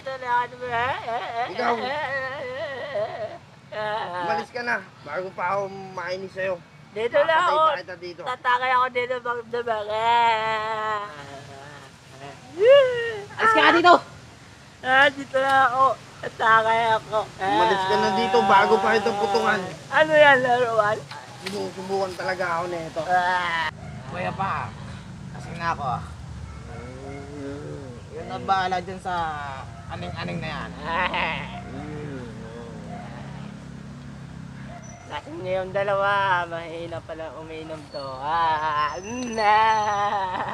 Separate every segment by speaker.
Speaker 1: tinatalakan mo.
Speaker 2: Ikaw. Umalis ka na, bago pa ako mainis sa'yo.
Speaker 1: Dito na ako.
Speaker 2: Papatay pa kita dito.
Speaker 1: Tatakay ako dito magdamag.
Speaker 3: Alis ka dito!
Speaker 1: Dito na ako. Tatakay ako.
Speaker 2: Umalis ka na dito bago pa kita putungan.
Speaker 1: Ano yan, laruan?
Speaker 2: Sinusubukan talaga ako nito.
Speaker 3: Kuya pa, kasi na ako. Yun na bahala dyan sa aning-aning na yan.
Speaker 1: Kasi niyo yung dalawa, mahina pala uminom to.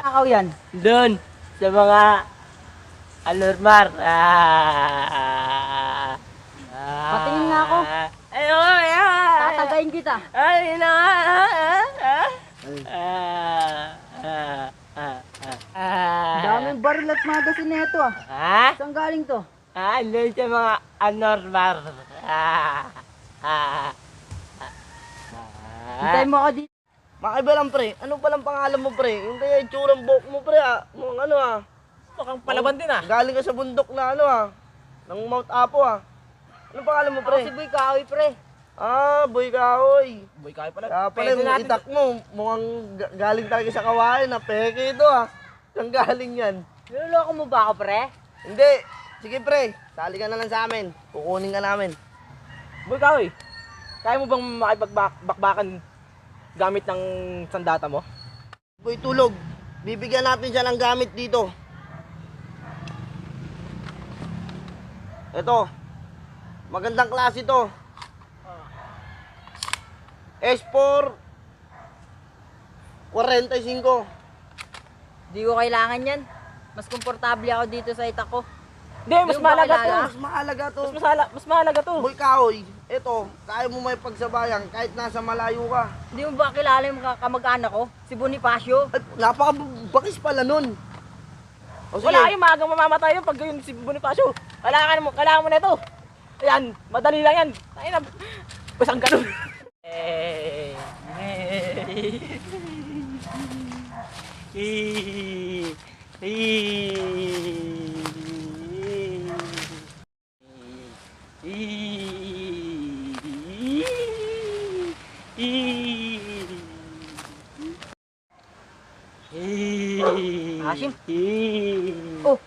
Speaker 3: Akaw yan.
Speaker 1: Doon, sa mga anormal.
Speaker 3: Patingin nga ako.
Speaker 1: Ayun,
Speaker 3: Tatagayin kita.
Speaker 1: ay, na.
Speaker 3: Daming baril at magasin na ito ah.
Speaker 1: Ha?
Speaker 3: Saan galing to?
Speaker 1: Doon sa mga anormal.
Speaker 3: Hintay mo ako dito.
Speaker 2: Makaiba lang pre, ano palang pangalan mo pre? Yung kaya itsurang buhok mo pre Mukhang ano
Speaker 3: Mukhang palaban din ah.
Speaker 2: Galing ka sa bundok na ano ng Mount Apo Anong pangalan mo pre?
Speaker 3: Ako si Boy Kahoy pre.
Speaker 2: Boy Kahoy.
Speaker 3: Boy Kahoy pala.
Speaker 2: Kaya pala
Speaker 3: Pwede
Speaker 2: yung
Speaker 3: natin-
Speaker 2: itak mo, mukhang galing talaga sa kawain peke ito Saan galing yan?
Speaker 3: Niloloko mo ba ako pre?
Speaker 2: Hindi. Sige pre, sali ka na lang sa amin. Kukunin ka namin.
Speaker 3: Boy Kahoy, kaya mo bang makipagbakbakan gamit ng sandata mo?
Speaker 2: Boy Tulog, bibigyan natin siya ng gamit dito. Ito, magandang klase to. S4 45.
Speaker 3: Di ko kailangan yan. Mas komportable ako dito sa itak ko.
Speaker 1: Hindi, mas mahalaga to.
Speaker 2: Mas mahalaga to.
Speaker 1: Mas mahalaga to.
Speaker 2: Boy Kahoy, ito, kaya mo may pagsabayan kahit nasa malayo ka.
Speaker 3: Hindi mo ba kilala yung kamag-anak ko? Si Bonifacio?
Speaker 2: At napakabakis pala nun. O sige,
Speaker 1: Wala yung maagang mamamatay yun pag yun si Bonifacio. Kailangan mo na ito. Ayan, madali lang yan. Ayun na, basang ganun.
Speaker 3: Hashim? Oh,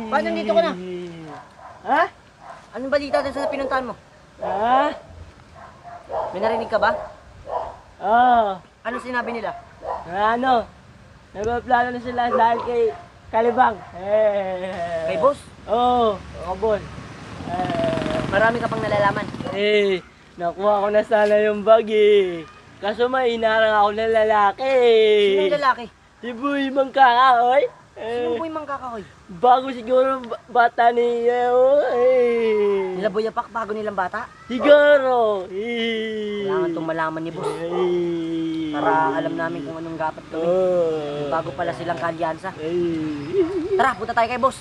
Speaker 3: paano nandito ka na?
Speaker 1: Ha?
Speaker 3: Anong balita din sa pinuntahan mo?
Speaker 1: Ha?
Speaker 3: May narinig ka ba?
Speaker 1: Oh.
Speaker 3: Ano sinabi nila?
Speaker 1: Ano? Nagpaplano na sila dahil kay Kalibang.
Speaker 3: Kay boss?
Speaker 1: Oo, boss.
Speaker 3: Marami ka pang nalalaman.
Speaker 1: Nakuha ko na sana yung bag Kaso may inarang ako ng lalaki.
Speaker 3: Sinong lalaki?
Speaker 1: Si Boy Mangkakaoy.
Speaker 3: Sinong Boy Mangkakahoy?
Speaker 1: Bago siguro bata niya.
Speaker 3: Nila Boyapak bago nilang bata?
Speaker 1: Siguro.
Speaker 3: Kailangan itong malaman ni boss. Para alam namin kung anong dapat gawin. Bago pala silang kalyansa. Tara, punta tayo kay boss.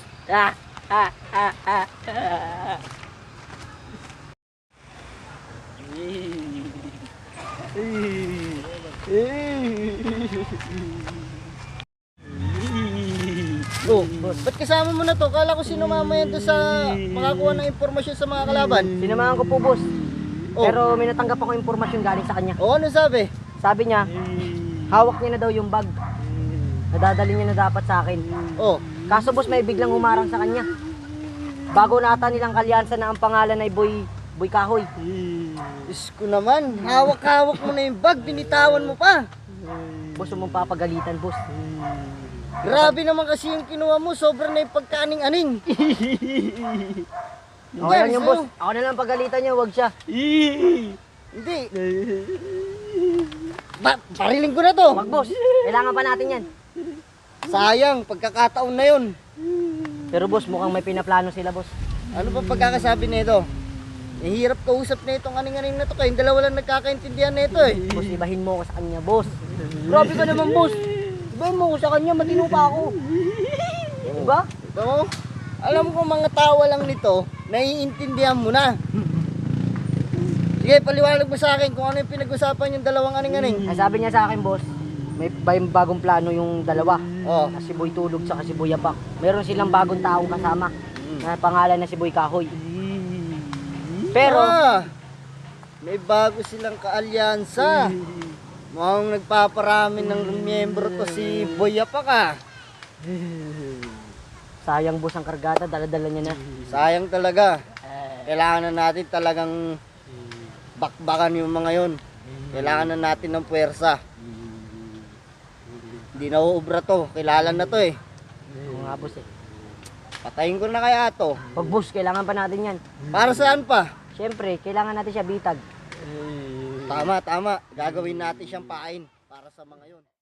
Speaker 2: Oh, ba't kasama mo na to? Kala ko sino mamaya doon sa makakuha ng impormasyon sa mga kalaban.
Speaker 3: Sinamahan ko po boss.
Speaker 2: Oh.
Speaker 3: Pero may natanggap ako impormasyon galing sa kanya.
Speaker 2: Ano sabi?
Speaker 3: Sabi niya, hawak niya na daw yung bag. Nadadali niya na dapat sa akin.
Speaker 2: Oh,
Speaker 3: Kaso boss, may biglang humarang sa kanya. Bago nata nilang kalyansa na ang pangalan ay Boy Kahoy.
Speaker 2: Diyos ko naman. Hawak-hawak mo na yung bag, binitawan mo pa.
Speaker 3: Boss, huwag mong papagalitan, boss.
Speaker 2: Grabe naman kasi yung kinuha mo, sobrang na yung pagkaaning-aning.
Speaker 3: Okay lang yung boss. Ako na lang pagalitan niya, huwag siya.
Speaker 2: Hindi. Pariling ko na to.
Speaker 3: Wag boss, kailangan pa natin yan.
Speaker 2: Sayang, pagkakataon na yun.
Speaker 3: Pero boss, mukhang may pinaplano sila, boss.
Speaker 2: Ano ba pagkakasabi nito? Hirap kausap na itong aning-aning na to. Kayong dalawa lang nagkakaintindihan na ito
Speaker 3: Boss, ibahin mo ko sa kanya, boss. Grabe ka naman, boss. Ibahin mo ko sa kanya, matino pa ako. Diba?
Speaker 2: Ito, alam ko mga tawa lang nito, naiintindihan mo na. Sige, paliwanag mo sa akin kung ano yung pinag-usapan yung dalawang aning-aning.
Speaker 3: Ang sabi niya sa akin, boss, may bagong plano yung dalawa.
Speaker 2: Oh.
Speaker 3: Si Boy Tulog sa si Boy Yapak. Meron silang bagong taong kasama. na pangalan na si Boy Kahoy. Pero,
Speaker 2: May bago silang kaalyansa. Mukhang nagpaparami ng miyembro to si Boy Apaka.
Speaker 3: sayang boss ang kargata, dala-dala niya na.
Speaker 2: Sayang talaga. Kailangan na natin talagang bakbakan yung mga yon. Kailangan na natin ng puwersa. Hindi na uubra to. Kilala na to eh.
Speaker 3: Oo nga boss eh.
Speaker 2: Patayin ko na kaya to.
Speaker 3: Pag boss, kailangan pa natin yan.
Speaker 2: Para saan pa?
Speaker 3: Siyempre, kailangan natin siya bitag.
Speaker 2: Tama, tama. Gagawin natin siyang pain para sa mga yon.